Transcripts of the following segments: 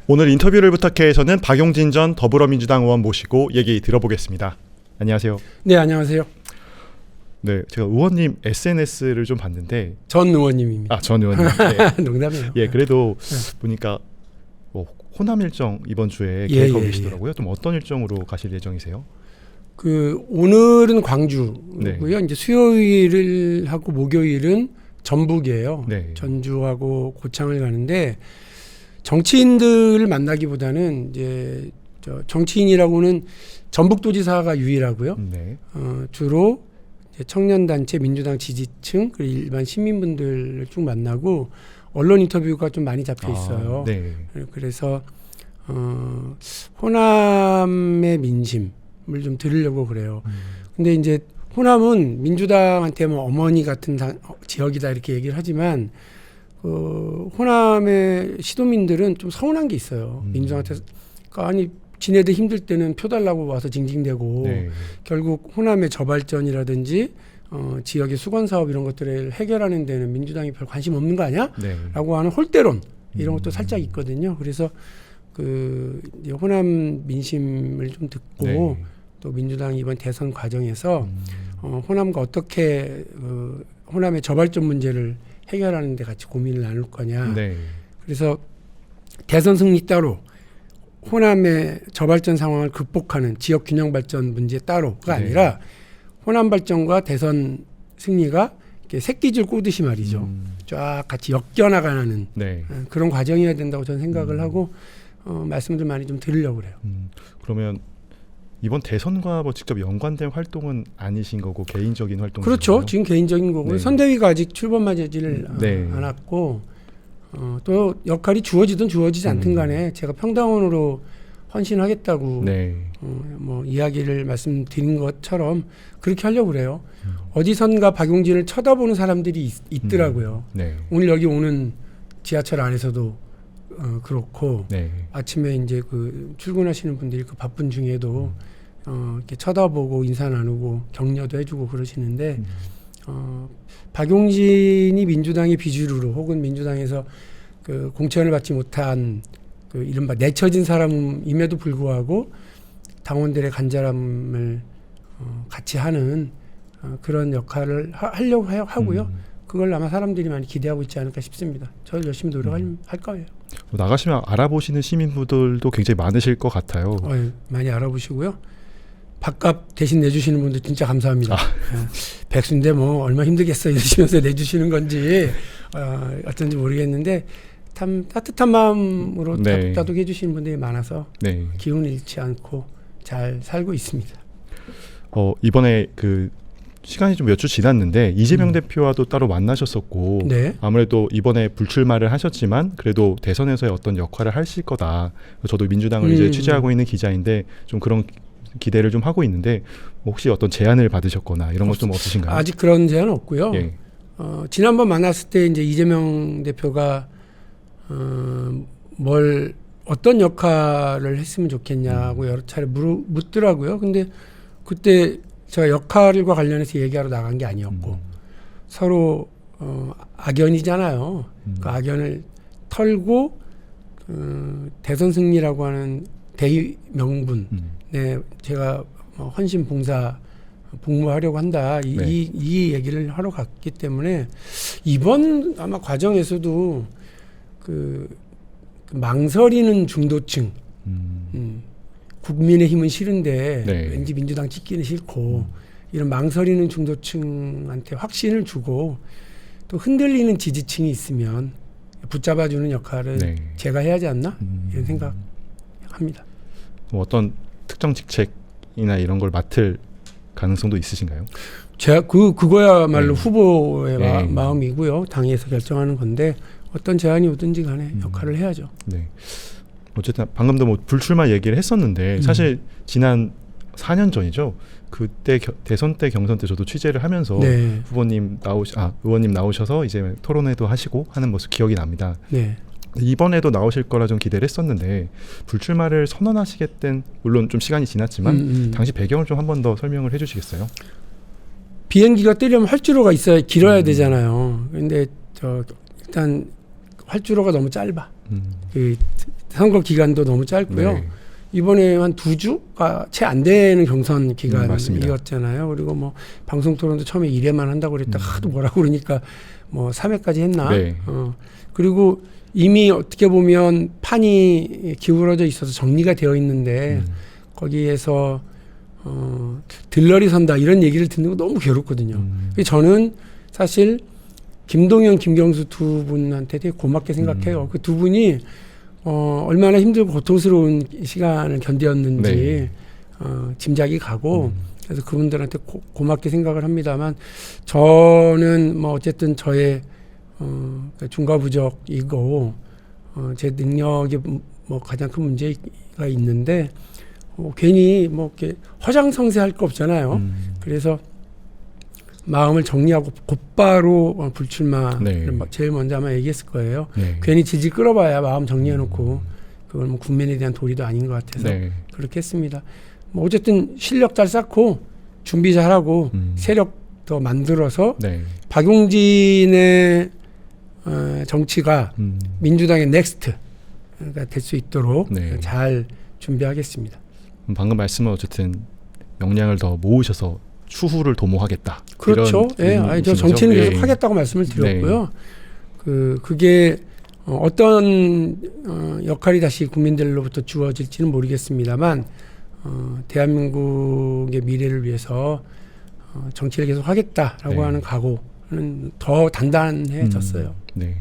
오늘 인터뷰를 부탁해서는 박용진 전 더불어민주당 의원 모시고 얘기 들어보겠습니다. 안녕하세요. 네, 안녕하세요. 네, 제가 의원님 SNS를 좀 봤는데 전 의원님입니다. 아, 전 의원님. 네. 농담이에요. 예, 그래도 보니까 뭐 호남 일정 이번 주에 계획하고 계시더라고요. 좀 어떤 일정으로 가실 예정이세요? 오늘은 광주고요. 네. 이제 수요일을 하고 목요일은 전북이에요. 네. 전주하고 고창을 가는데 정치인들을 만나기보다는 이제 정치인이라고는 전북도지사가 유일하고요. 네. 주로 이제 청년단체, 민주당 지지층, 그리고 일반 시민분들을 쭉 만나고 언론 인터뷰가 좀 많이 잡혀 있어요. 네. 그래서 호남의 민심을 좀 들으려고 그래요. 근데 이제 호남은 민주당한테 뭐 어머니 같은 지역이다 이렇게 얘기를 하지만 호남의 시도민들은 좀 서운한 게 있어요. 민주당한테 아니 지네들 힘들 때는 표 달라고 와서 징징대고 네. 결국 호남의 저발전이라든지 지역의 수건 사업 이런 것들을 해결하는 데는 민주당이 별 관심 없는 거 아니야? 네. 라고 하는 홀대론 이런 것도 살짝 있거든요. 그래서 이제 호남 민심을 좀 듣고 네. 또 민주당이 이번 대선 과정에서 호남과 어떻게 호남의 저발전 문제를 해결하는 데 같이 고민을 나눌 거냐. 네. 그래서 대선 승리 따로 호남의 저발전 상황을 극복하는 지역 균형 발전 문제 따로가 네. 아니라 호남 발전과 대선 승리가 이렇게 새끼줄 꼬듯이 말이죠. 쫙 같이 엮여나가는 네. 그런 과정이어야 된다고 저는 생각을 하고 말씀들 많이 좀 드리려고 그래요. 그러면 이번 대선과 뭐 직접 연관된 활동은 아니신 거고 개인적인 활동이신 그렇죠. 거예요? 지금 개인적인 거고 네. 선대위가 아직 출범 맞이지를 네. 않았고 또 역할이 주어지든 주어지지 않든 간에 제가 평당원으로 헌신하겠다고 네. 뭐 이야기를 말씀드린 것처럼 그렇게 하려고 그래요. 어디선가 박용진을 쳐다보는 사람들이 있더라고요. 네. 오늘 여기 오는 지하철 안에서도 그렇고 네. 아침에 이제 출근하시는 분들이 그 바쁜 중에도 이렇게 쳐다보고 인사 나누고 격려도 해주고 그러시는데 박용진이 민주당의 비주류로 혹은 민주당에서 공천을 받지 못한 이른바 내쳐진 사람임에도 불구하고 당원들의 간절함을 같이 하는 그런 역할을 하려고 하고요. 그걸 아마 사람들이 많이 기대하고 있지 않을까 싶습니다. 저 열심히 노력할 거예요. 나가시면 알아보시는 시민분들도 굉장히 많으실 것 같아요. 많이 알아보시고요. 밥값 대신 내주시는 분들 진짜 감사합니다. 백수인데 뭐 얼마 힘들겠어 이러시면서 내주시는 건지 어쩐지 모르겠는데 참 따뜻한 마음으로 네. 다독다독 해주시는 분들이 많아서 네. 기운 잃지 않고 잘 살고 있습니다. 이번에 시간이 좀 몇 주 지났는데 이재명 대표와도 따로 만나셨었고 네. 아무래도 이번에 불출마를 하셨지만 그래도 대선에서의 어떤 역할을 하실 거다. 저도 민주당을 이제 취재하고 있는 기자인데 좀 그런 기대를 좀 하고 있는데 혹시 어떤 제안을 받으셨거나 이런 것 좀 없으신가요? 아직 그런 제안은 없고요. 예. 지난번 만났을 때 이제 이재명 대표가 어떤 역할을 했으면 좋겠냐고 여러 차례 묻더라고요. 근데 그때 제가 역할과 관련해서 얘기하러 나간 게 아니었고 서로 악연이잖아요. 그 악연을 털고 대선 승리라고 하는 대의 명분 제가 헌신 봉사 복무하려고 한다 이 얘기를 하러 갔기 때문에 이번 아마 과정에서도 그 망설이는 중도층 국민의힘은 싫은데 네. 왠지 민주당 찍기는 싫고 이런 망설이는 중도층한테 확신을 주고 또 흔들리는 지지층이 있으면 붙잡아주는 역할을 네. 제가 해야 하지 않나 이런 생각합니다. 어떤 특정 직책이나 이런 걸 맡을 가능성도 있으신가요? 제가 그거야말로 네. 후보의 네. 마음이고요. 당에서 결정하는 건데 어떤 제안이 오든지 간에 역할을 해야죠. 네. 어쨌든 방금도 뭐 불출마 얘기를 했었는데 사실 지난 4년 전이죠. 그때 대선 때 경선 때 저도 취재를 하면서 네. 의원님 나오셔서 이제 토론회도 하시고 하는 모습 기억이 납니다. 네. 이번에도 나오실 거라 좀 기대를 했었는데 불출마를 선언하시게 된 물론 좀 시간이 지났지만 당시 배경을 좀 한 번 더 설명을 해주시겠어요? 비행기가 뜨려면 활주로가 있어야 길어야 되잖아요. 근데 일단 활주로가 너무 짧아. 선거 기간도 너무 짧고요. 네. 이번에 한 2주가 채 안 되는 경선 맞습니다. 기간이었잖아요. 그리고 뭐 방송 토론도 처음에 1회만 한다고 그랬다가 하도 뭐라고 그러니까 뭐 3회까지 했나? 네. 그리고 이미 어떻게 보면 판이 기울어져 있어서 정리가 되어 있는데 거기에서 들러리 선다 이런 얘기를 듣는 거 너무 괴롭거든요. 그래서 저는 사실 김동연, 김경수 두 분한테 되게 고맙게 생각해요. 그 두 분이 얼마나 힘들고 고통스러운 시간을 견뎠는지 네. 짐작이 가고 그래서 그분들한테 고맙게 생각을 합니다만 저는 뭐 어쨌든 저의 중과부적이고 제 능력이 뭐 가장 큰 문제가 있는데 괜히 뭐 이렇게 허장성세할 거 없잖아요. 그래서 마음을 정리하고 곧바로 불출마를 네. 제일 먼저 아마 얘기했을 거예요. 네. 괜히 질질 끌어봐야 마음 정리해놓고 그걸 뭐 국민에 대한 도리도 아닌 것 같아서 네. 그렇게 했습니다. 뭐 어쨌든 실력 잘 쌓고 준비 잘하고 세력 더 만들어서 네. 박용진의 정치가 민주당의 넥스트가 될 수 있도록 네. 잘 준비하겠습니다. 방금 말씀은 어쨌든 역량을 더 모으셔서 추후를 도모하겠다. 그렇죠. 예, 이런 저 의미신 정치는 거죠? 계속 예. 하겠다고 말씀을 드렸고요. 그게 어떤 역할이 다시 국민들로부터 주어질지는 모르겠습니다만 대한민국의 미래를 위해서 정치를 계속 하겠다라고 네. 하는 각오는 더 단단해졌어요. 네.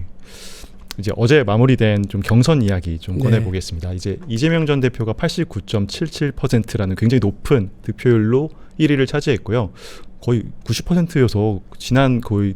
이제 어제 마무리된 좀 경선 이야기 좀 네. 꺼내보겠습니다. 이제 이재명 전 대표가 89.77%라는 굉장히 높은 득표율로 1위를 차지했고요. 거의 90%여서 지난 거의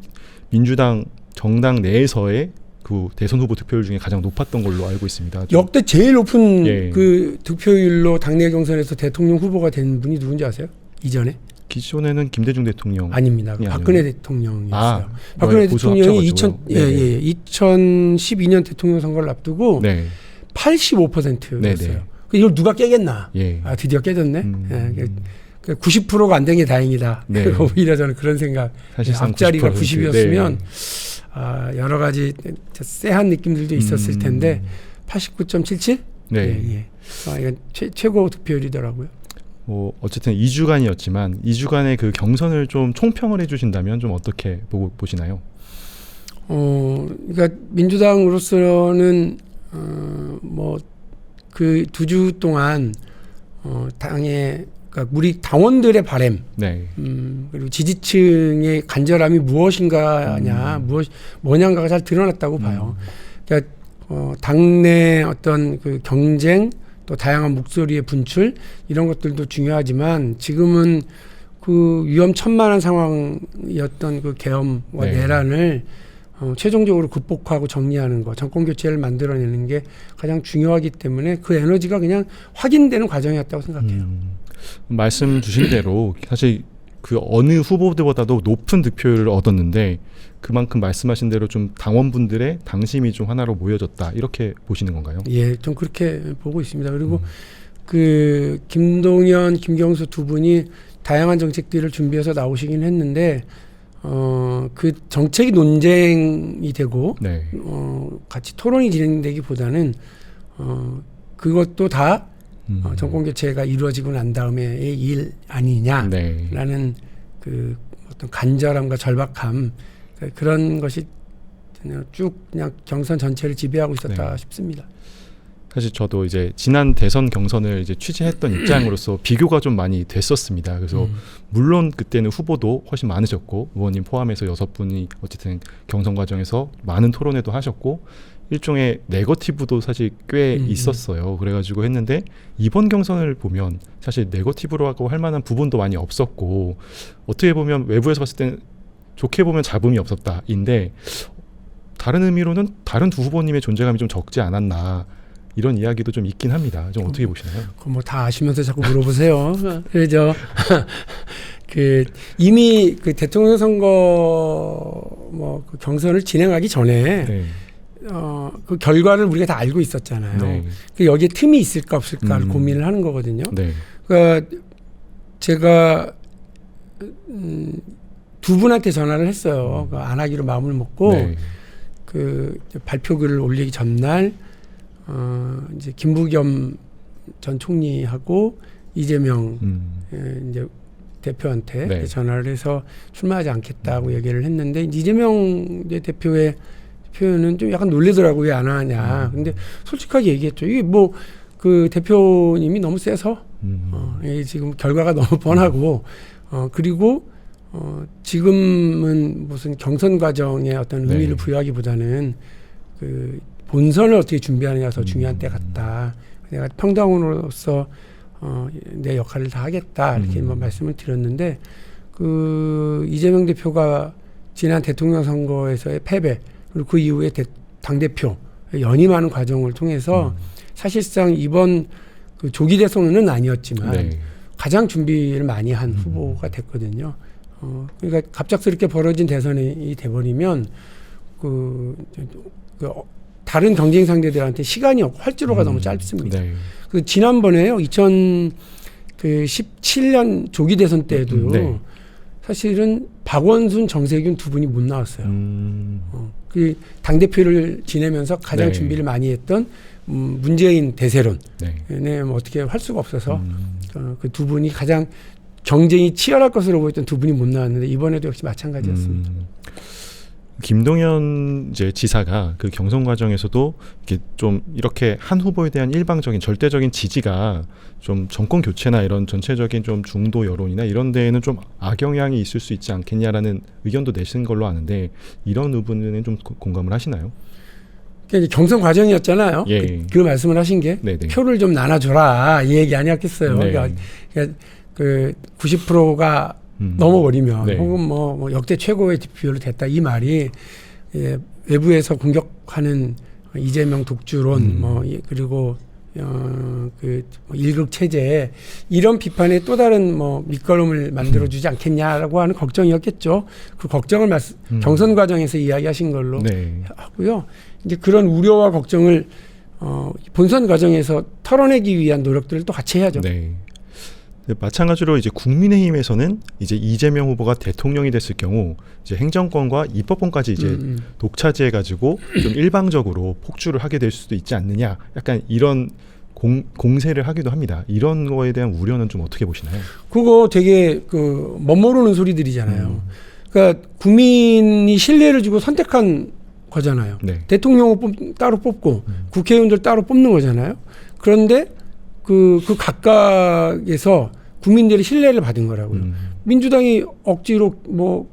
민주당 정당 내에서의 그 대선 후보 득표율 중에 가장 높았던 걸로 알고 있습니다. 역대 제일 높은 예. 그 득표율로 당내 경선에서 대통령 후보가 된 분이 누군지 아세요? 이전에? 기존에는 김대중 대통령 아닙니다. 예, 박근혜 대통령이었어요. 아, 박근혜 보수 대통령이 합쳐가지고요. 2012년 대통령 선거를 앞두고 네. 85%였어요. 네네. 이걸 누가 깨겠나? 예. 아, 드디어 깨졌네. 예, 90%가 안 된 게 다행이다. 네. 오히려 저는 그런 생각. 사실상 앞자리가 90%. 90이었으면 네. 여러 가지 쎄한 느낌들도 있었을 텐데 89.77? 네. 예. 이건 최고 득표율이더라고요. 뭐 어쨌든 2주간이었지만 2주간의 그 경선을 좀 총평을 해주신다면 좀 어떻게 보시나요? 그러니까 민주당으로서는 뭐 그 2주 동안 당의 그러니까 우리 당원들의 바램, 네. 그리고 지지층의 간절함이 무엇인가냐, 뭐냐가가 잘 드러났다고 봐요. 그러니까 당내 어떤 그 경쟁 또 다양한 목소리의 분출 이런 것들도 중요하지만 지금은 그 위험천만한 상황이었던 그 계엄과 네. 내란을 최종적으로 극복하고 정리하는 거, 정권 교체를 만들어내는 게 가장 중요하기 때문에 그 에너지가 그냥 확인되는 과정이었다고 생각해요. 말씀 주신 대로 사실 그 어느 후보들보다도 높은 득표율을 얻었는데 그만큼 말씀하신 대로 좀 당원분들의 당심이 좀 하나로 모여졌다 이렇게 보시는 건가요? 예, 좀 그렇게 보고 있습니다. 그리고 그 김동연, 김경수 두 분이 다양한 정책들을 준비해서 나오시긴 했는데 그 정책이 논쟁이 되고 네. 같이 토론이 진행되기보다는 그것도 다 정권 교체가 이루어지고 난 다음에의 일 아니냐라는 네. 그 어떤 간절함과 절박함 그런 것이 쭉 그냥 경선 전체를 지배하고 있었다 네. 싶습니다. 사실 저도 이제 지난 대선 경선을 이제 취재했던 입장으로서 비교가 좀 많이 됐었습니다. 그래서 물론 그때는 후보도 훨씬 많으셨고 의원님 포함해서 6분이 어쨌든 경선 과정에서 많은 토론회도 하셨고 일종의 네거티브도 사실 꽤 있었어요. 그래가지고 했는데 이번 경선을 보면 사실 네거티브라고 할 만한 부분도 많이 없었고 어떻게 보면 외부에서 봤을 때는 좋게 보면 잡음이 없었다인데 다른 의미로는 다른 두 후보님의 존재감이 좀 적지 않았나 이런 이야기도 좀 있긴 합니다. 좀 어떻게 보시나요? 뭐 다 아시면서 자꾸 물어보세요. 그래서 그 이미 그 대통령 선거 뭐 그 경선을 진행하기 전에 네. 그 결과를 우리가 다 알고 있었잖아요. 네. 그 여기에 틈이 있을까 없을까를 고민을 하는 거거든요. 네. 그러니까 제가 두 분한테 전화를 했어요. 안 하기로 마음을 먹고 네. 그 발표글을 올리기 전날 이제 김부겸 전 총리하고 이재명 이제 대표한테 네. 전화를 해서 출마하지 않겠다고 얘기를 했는데 이재명 대표의 표현은 좀 약간 놀리더라고요. 왜 안 하냐. 근데 솔직하게 얘기했죠. 이게 뭐 그 대표님이 너무 세서 이게 지금 결과가 너무 뻔하고 그리고 지금은 무슨 경선 과정에 어떤 의미를 네. 부여하기보다는 그 본선을 어떻게 준비하느냐가 더 중요한 때 같다. 내가 평당원으로서 내 역할을 다 하겠다 이렇게 뭐 말씀을 드렸는데 그 이재명 대표가 지난 대통령 선거에서의 패배 그리고 그 이후에 당 대표 연임하는 과정을 통해서 사실상 이번 그 조기 대선은 아니었지만 네. 가장 준비를 많이 한 후보가 됐거든요. 그러니까 갑작스럽게 벌어진 대선이 돼버리면 다른 경쟁 상대들한테 시간이 없고 활주로가 너무 짧습니다. 네. 그 지난번에요 2017년 조기 대선 때에도요. 네. 사실은 박원순, 정세균 두 분이 못 나왔어요. 그 당 대표를 지내면서 가장 네. 준비를 많이 했던 문재인 대세론, 네. 뭐 어떻게 할 수가 없어서 그 두 분이 가장 경쟁이 치열할 것으로 보였던 두 분이 못 나왔는데 이번에도 역시 마찬가지였습니다. 김동연 이제 지사가 그 경선 과정에서도 이렇게 한 후보에 대한 일방적인 절대적인 지지가 좀 정권 교체나 이런 전체적인 좀 중도 여론이나 이런 데에는 좀 악영향이 있을 수 있지 않겠냐라는 의견도 내신 걸로 아는데 이런 부분은 좀 공감을 하시나요? 그러니까 경선 과정이었잖아요. 예. 그 말씀을 하신 게 네네. 표를 좀 나눠줘라 이 얘기 아니었겠어요. 네. 그러니까 그 90%가 넘어버리면 네. 혹은 뭐 역대 최고의 득표율로 됐다 이 말이 외부에서 공격하는 이재명 독주론 그리고 그 일극 체제 이런 비판에 또 다른 밑거름을 만들어주지 않겠냐라고 하는 걱정이었겠죠. 그 걱정을 경선 과정에서 이야기하신 걸로 네. 하고요. 이제 그런 우려와 걱정을 본선 과정에서 털어내기 위한 노력들을 또 같이 해야죠. 네. 마찬가지로 이제 국민의힘에서는 이제 이재명 후보가 대통령이 됐을 경우 이제 행정권과 입법권까지 이제 독차지해 가지고 좀 일방적으로 폭주를 하게 될 수도 있지 않느냐. 약간 이런 공세를 하기도 합니다. 이런 거에 대한 우려는 좀 어떻게 보시나요? 그거 되게 멋모르는 소리들이잖아요. 그러니까 국민이 신뢰를 주고 선택한 거잖아요. 네. 대통령을 따로 뽑고 국회의원들 따로 뽑는 거잖아요. 그런데 그 각각에서 국민들의 신뢰를 받은 거라고요. 민주당이 억지로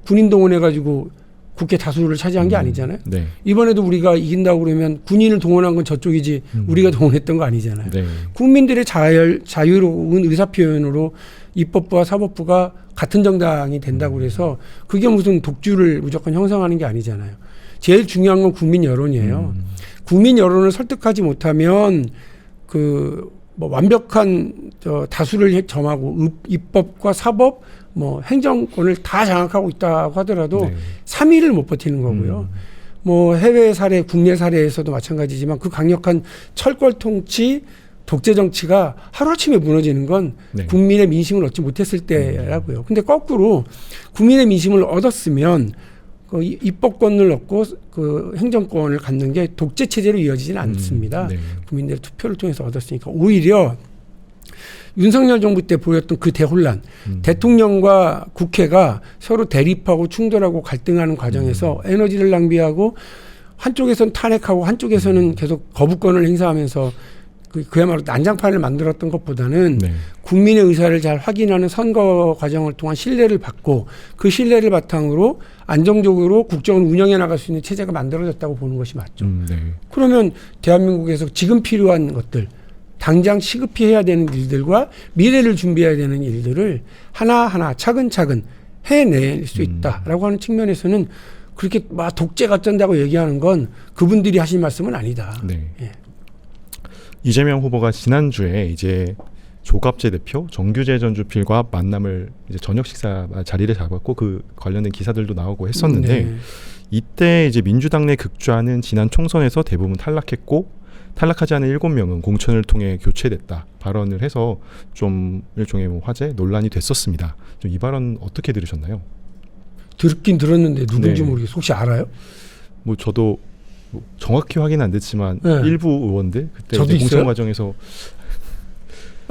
군인 동원해가지고 국회 다수를 차지한 게 아니잖아요. 네. 이번에도 우리가 이긴다고 그러면 군인을 동원한 건 저쪽이지 우리가 동원했던 거 아니잖아요. 네. 국민들의 자유로운 의사표현으로 입법부와 사법부가 같은 정당이 된다고 그래서 그게 무슨 독주를 무조건 형성하는 게 아니잖아요. 제일 중요한 건 국민 여론이에요. 국민 여론을 설득하지 못하면 완벽한 다수를 점하고 입법과 사법, 행정권을 다 장악하고 있다고 하더라도 네. 3일을 못 버티는 거고요. 해외 사례, 국내 사례에서도 마찬가지지만 그 강력한 철권 통치, 독재 정치가 하루아침에 무너지는 건 네. 국민의 민심을 얻지 못했을 때라고요. 근데 거꾸로 국민의 민심을 얻었으면 그 입법권을 얻고 그 행정권을 갖는 게 독재 체제로 이어지지는 않습니다. 네. 국민들의 투표를 통해서 얻었으니까 오히려 윤석열 정부 때 보였던 그 대혼란, 대통령과 국회가 서로 대립하고 충돌하고 갈등하는 과정에서 에너지를 낭비하고 한쪽에서는 탄핵하고 한쪽에서는 계속 거부권을 행사하면서 그야말로 난장판을 만들었던 것보다는 네. 국민의 의사를 잘 확인하는 선거 과정을 통한 신뢰를 받고 그 신뢰를 바탕으로 안정적으로 국정을 운영해 나갈 수 있는 체제가 만들어졌다고 보는 것이 맞죠. 네. 그러면 대한민국에서 지금 필요한 것들, 당장 시급히 해야 되는 일들과 미래를 준비해야 되는 일들을 하나하나 차근차근 해낼 수 있다라고 하는 측면에서는 그렇게 막 독재가 어쩐다고 얘기하는 건 그분들이 하신 말씀은 아니다. 네. 예. 이재명 후보가 지난주에 이제 조갑재 대표, 정규재 전 주필과 만남을 이제 저녁 식사 자리를 잡았고 그 관련된 기사들도 나오고 했었는데 네. 이때 이제 민주당 내 극좌는 지난 총선에서 대부분 탈락했고 탈락하지 않은 7명은 공천을 통해 교체됐다 발언을 해서 좀 일종의 화제 논란이 됐었습니다. 좀 이 발언 어떻게 들으셨나요? 듣긴 들었는데 누군지 네. 모르겠어요. 혹시 알아요? 저도 뭐 정확히 확인은 안 됐지만 네. 일부 의원들 그때 저도 이제 공천 있어요? 과정에서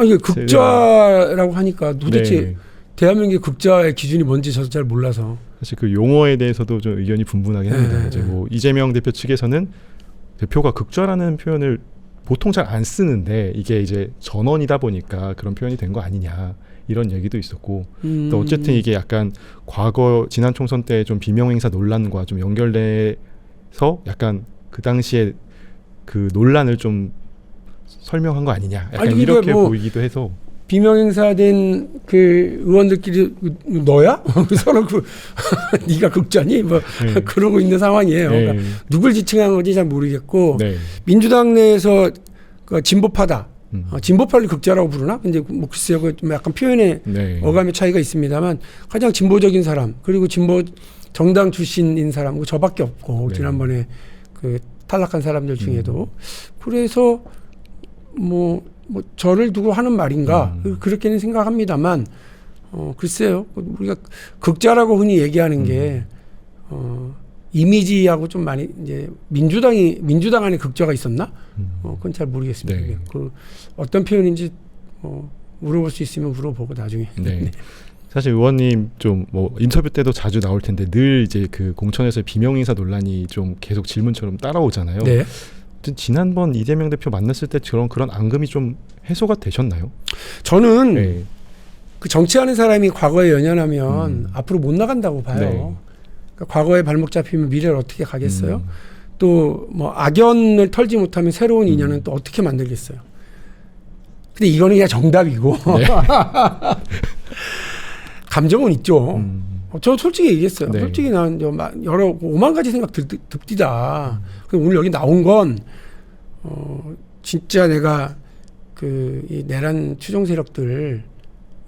이게 극자라고 하니까 도대체 네. 대한민국의 극자의 기준이 뭔지 저도 잘 몰라서. 사실 그 용어에 대해서도 좀 의견이 분분하긴 합니다. 네, 이제 네. 뭐 이재명 대표 측에서는 대표가 극좌라는 표현을 보통 잘 안 쓰는데 이게 이제 전원이다 보니까 그런 표현이 된 거 아니냐 이런 얘기도 있었고 또 어쨌든 이게 약간 과거 지난 총선 때 좀 비명 행사 논란과 좀 연결돼서 약간 그 당시에 그 논란을 좀 설명한 거 아니냐 약간 아니, 이렇게 뭐 보이기도 해서 비명행사된 그 의원들끼리 너야? 서로 네가 극자니? 뭐 네. 그러고 있는 상황이에요. 네. 그러니까 누굴 지칭한 건지 잘 모르겠고 네. 민주당 내에서 그 진보파다. 음. 진보파를 극자라고 부르나? 근데 뭐 글쎄요, 그 좀 약간 표현의 네. 어감의 차이가 있습니다만 가장 진보적인 사람 그리고 진보 정당 출신인 사람 저밖에 없고 네. 지난번에 그 탈락한 사람들 중에도 그래서 뭐 저를 두고 하는 말인가 그렇게는 생각합니다만 글쎄요, 우리가 극자라고 흔히 얘기하는 게 이미지하고 좀 많이 이제 민주당 안에 극자가 있었나? 그건 잘 모르겠습니다. 네. 그 어떤 표현인지 물어볼 수 있으면 물어보고 나중에. 네. 사실 의원님 좀 뭐 인터뷰 때도 자주 나올 텐데 늘 이제 그 공천에서 비명 인사 논란이 좀 계속 질문처럼 따라오잖아요. 네. 지난번 이재명 대표 만났을 때 그런 앙금이 좀 해소가 되셨나요? 저는 네. 그 정치하는 사람이 과거에 연연하면 앞으로 못 나간다고 봐요. 네. 그러니까 과거에 발목 잡히면 미래를 어떻게 가겠어요? 또 뭐 악연을 털지 못하면 새로운 인연은 또 어떻게 만들겠어요? 근데 이거는 그냥 정답이고 네. 감정은 있죠. 저 솔직히 얘기했어요. 네. 솔직히 난 여러 오만 가지 생각 듭디다. 오늘 여기 나온 건 진짜 내가 이 내란 추종 세력들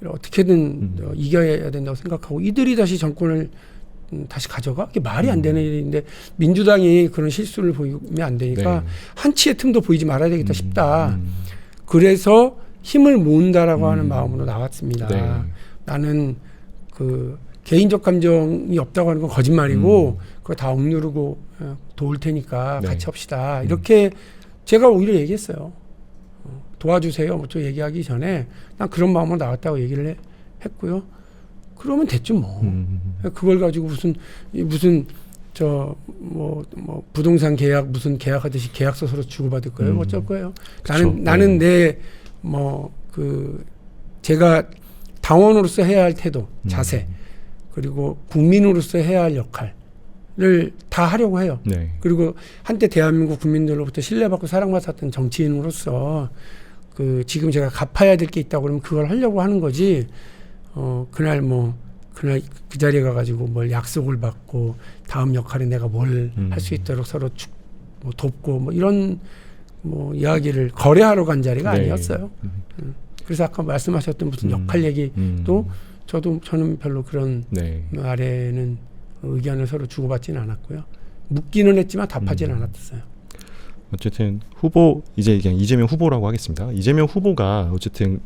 어떻게든 이겨야 된다고 생각하고 이들이 다시 정권을 다시 가져가? 이게 말이 안 되는 일인데 민주당이 그런 실수를 보이면 안 되니까 네. 한치의 틈도 보이지 말아야 되겠다 싶다. 그래서 힘을 모은다라고 하는 마음으로 나왔습니다. 네. 나는 그 개인적 감정이 없다고 하는 건 거짓말이고 그거 다 억누르고 도울 테니까 네. 같이 합시다. 이렇게 제가 오히려 얘기했어요. 도와주세요. 뭐 저 얘기하기 전에 난 그런 마음으로 나왔다고 얘기를 했고요. 그러면 됐죠 뭐. 그걸 가지고 무슨 저 뭐 부동산 계약 무슨 계약하듯이 계약서 서로 주고받을 거예요. 어쩔 거예요. 그쵸. 나는 내 제가 당원으로서 해야 할 태도, 자세 그리고 국민으로서 해야 할 역할을 다 하려고 해요. 네. 그리고 한때 대한민국 국민들로부터 신뢰받고 사랑받았던 정치인으로서 지금 제가 갚아야 될 게 있다고 그러면 그걸 하려고 하는 거지. 그날 그 자리에 가가지고 뭘 약속을 받고 다음 역할에 내가 뭘 할 수 있도록 서로 돕고 이런 이야기를 거래하러 간 자리가 네. 아니었어요. 그래서 아까 말씀하셨던 무슨 역할 얘기도 저는 별로 그런 네. 말에는 의견을 서로 주고받지는 않았고요. 묻기는 했지만 답하지는 않았어요. 어쨌든 이제 그냥 이재명 후보라고 하겠습니다. 이재명 후보가 어쨌든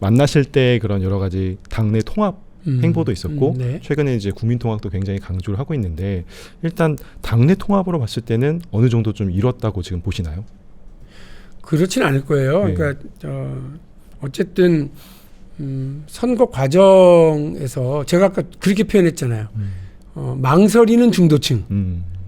만나실 때 그런 여러 가지 당내 통합 행보도 있었고 네. 최근에 이제 국민통합도 굉장히 강조를 하고 있는데 일단 당내 통합으로 봤을 때는 어느 정도 좀 이뤘다고 지금 보시나요? 그렇진 않을 거예요. 네. 그러니까 어쨌든 선거 과정에서 제가 아까 그렇게 표현했잖아요. 망설이는 중도층,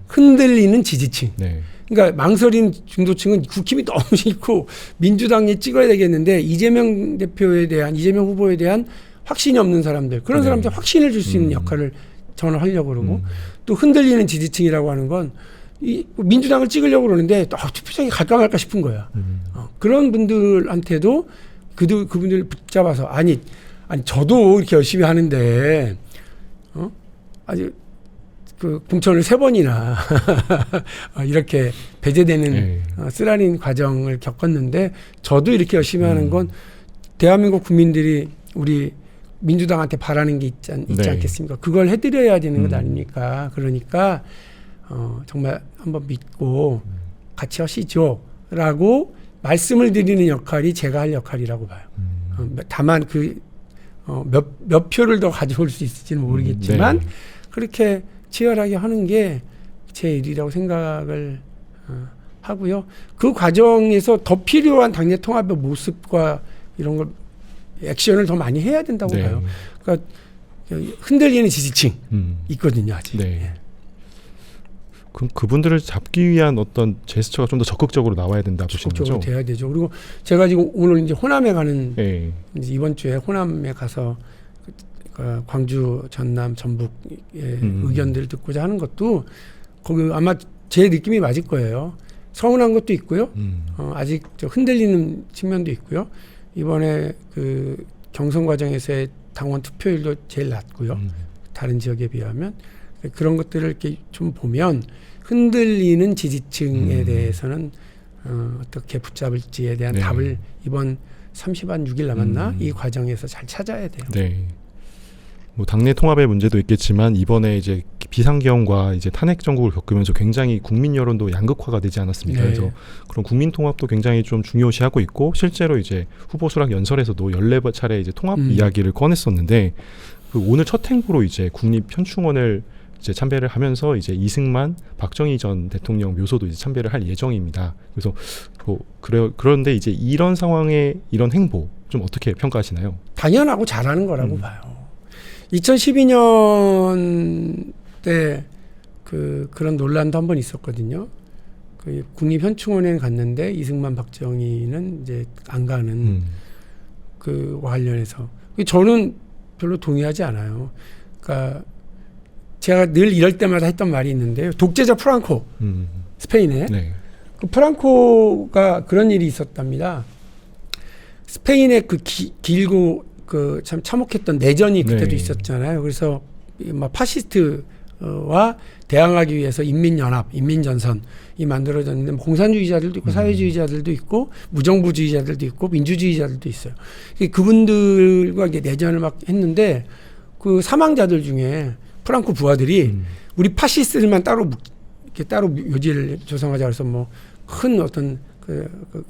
흔들리는 지지층. 네. 그러니까 망설이는 중도층은 국힘이 너무 싫고 민주당이 찍어야 되겠는데 이재명 후보에 대한 확신이 없는 사람들, 그런 네. 사람들 확신을 줄 수 있는 역할을 저는 하려고 그러고 또 흔들리는 지지층이라고 하는 건 민주당을 찍으려고 그러는데 투표장에 갈까 말까 싶은 거야. 그런 분들한테도 그분들 붙잡아서 아니 저도 이렇게 열심히 하는데 아주 공천을 3번이나 이렇게 배제되는 네. 쓰라린 과정을 겪었는데 저도 이렇게 열심히 하는 건 대한민국 국민들이 우리 민주당한테 바라는 게 있지 네. 않겠습니까? 그걸 해드려야 되는 것 아닙니까? 그러니까 정말 한번 믿고 같이 하시죠 라고 말씀을 드리는 역할이 제가 할 역할이라고 봐요. 다만 몇 표를 더 가져올 수 있을지는 모르겠지만 네. 그렇게 치열하게 하는 게 제 일이라고 생각을 하고요. 그 과정에서 더 필요한 당내 통합의 모습과 이런 걸 액션을 더 많이 해야 된다고 네. 봐요. 그러니까 흔들리는 지지층 있거든요, 아직. 네. 예. 그럼 그분들을 잡기 위한 어떤 제스처가 좀 더 적극적으로 나와야 된다 보시는 적극적으로 거죠? 돼야 되죠. 그리고 제가 지금 오늘 이제 호남에 가는 네. 이제 이번 주에 호남에 가서 그 광주, 전남, 전북의 의견들을 듣고자 하는 것도 거기 아마 제 느낌이 맞을 거예요. 서운한 것도 있고요. 아직 저 흔들리는 측면도 있고요. 이번에 그 경선 과정에서의 당원 투표율도 제일 낮고요. 다른 지역에 비하면 그런 것들을 이렇게 좀 보면 흔들리는 지지층에 대해서는 어떻게 붙잡을지에 대한 네. 답을 이번 30한 6일 남았나 이 과정에서 잘 찾아야 돼요. 네. 뭐 당내 통합의 문제도 있겠지만 이번에 이제 비상경과 이제 탄핵 정국을 겪으면서 굉장히 국민 여론도 양극화가 되지 않았습니까? 네. 그래서 그런 국민 통합도 굉장히 좀 중요시하고 있고 실제로 이제 후보 수락 연설에서도 14차례 이제 통합 이야기를 꺼냈었는데 그 오늘 첫 행보로 이제 국립현충원을 이제 참배를 하면서 이제 이승만, 박정희 전 대통령 묘소도 이제 참배를 할 예정입니다. 그래서 그런데 이제 이런 상황에 이런 행보 좀 어떻게 평가하시나요? 당연하고 잘하는 거라고 봐요. 2012년 때 그런 논란도 한번 있었거든요. 그 국립현충원에 갔는데 이승만, 박정희는 이제 안 가는 그와 관련해서 저는 별로 동의하지 않아요. 그러니까 제가 늘 이럴 때마다 했던 말이 있는데요. 독재자 프랑코, 스페인에 네. 그 프랑코가 그런 일이 있었답니다. 스페인의 그 길고 그 참 참혹했던 내전이 그때도 네. 있었잖아요. 그래서 막 파시스트와 대항하기 위해서 인민연합, 인민전선이 만들어졌는데 공산주의자들도 있고 사회주의자들도 있고 무정부주의자들도 있고 민주주의자들도 있어요. 그분들과 이제 내전을 막 했는데 그 사망자들 중에 프랑코 부하들이 우리 파시스트들만 이렇게 따로 묘지를 조성하자 그래서 뭐 큰 어떤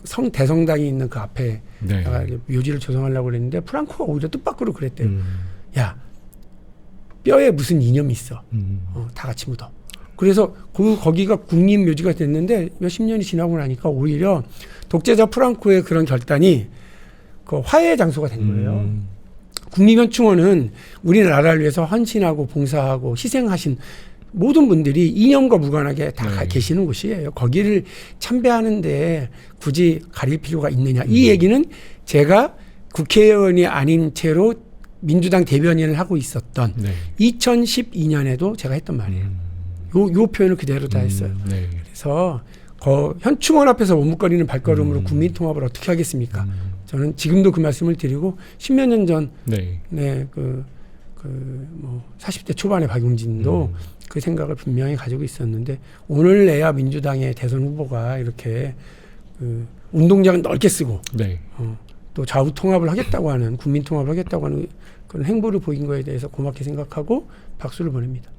성 대성당이 있는 그 앞에 네. 묘지를 조성하려고 그랬는데 프랑코가 오히려 뜻밖으로 그랬대요. 야, 뼈에 무슨 이념이 있어. 다 같이 묻어. 그래서 거기가 국립묘지가 됐는데 몇십 년이 지나고 나니까 오히려 독재자 프랑코의 그런 결단이 그 화해의 장소가 된 거예요. 국립현충원은 우리나라를 위해서 헌신하고 봉사하고 희생하신 모든 분들이 이념과 무관하게 다 계시는 곳이에요. 거기를 참배하는데 굳이 가릴 필요가 있느냐. 이 얘기는 제가 국회의원이 아닌 채로 민주당 대변인을 하고 있었던 2012년에도 제가 했던 말이에요. 요 표현을 그대로 다 했어요. 네. 그래서 현충원 앞에서 머뭇거리는 발걸음으로 국민 통합을 어떻게 하겠습니까? 저는 지금도 그 말씀을 드리고 10몇 년 전 뭐 40대 초반의 박용진도 그 생각을 분명히 가지고 있었는데 오늘내야 민주당의 대선 후보가 이렇게 운동장을 넓게 쓰고 또 좌우 통합을 하겠다고 하는 국민 통합을 하겠다고 하는 그런 행보를 보인 거에 대해서 고맙게 생각하고 박수를 보냅니다.